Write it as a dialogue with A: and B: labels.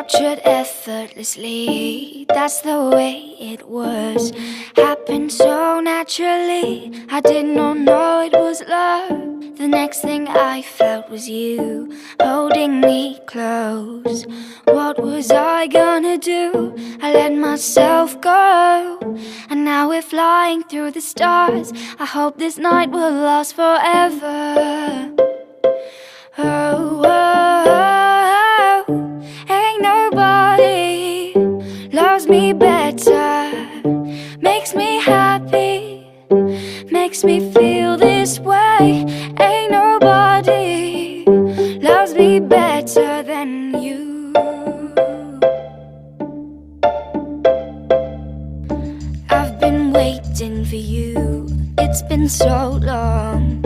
A: captured effortlessly. That's the way it was. Happened so naturally. I did not know it was love. The next thing I felt was you holding me close. What was I gonna do? I let myself go, and now we're flying through the stars. I hope this night will last forever. Oh, oh, oh, ain't nobody loves me better. Makes me happy, makes me feel this way. Ain't nobody loves me better than you. I've been waiting for you, it's been so long.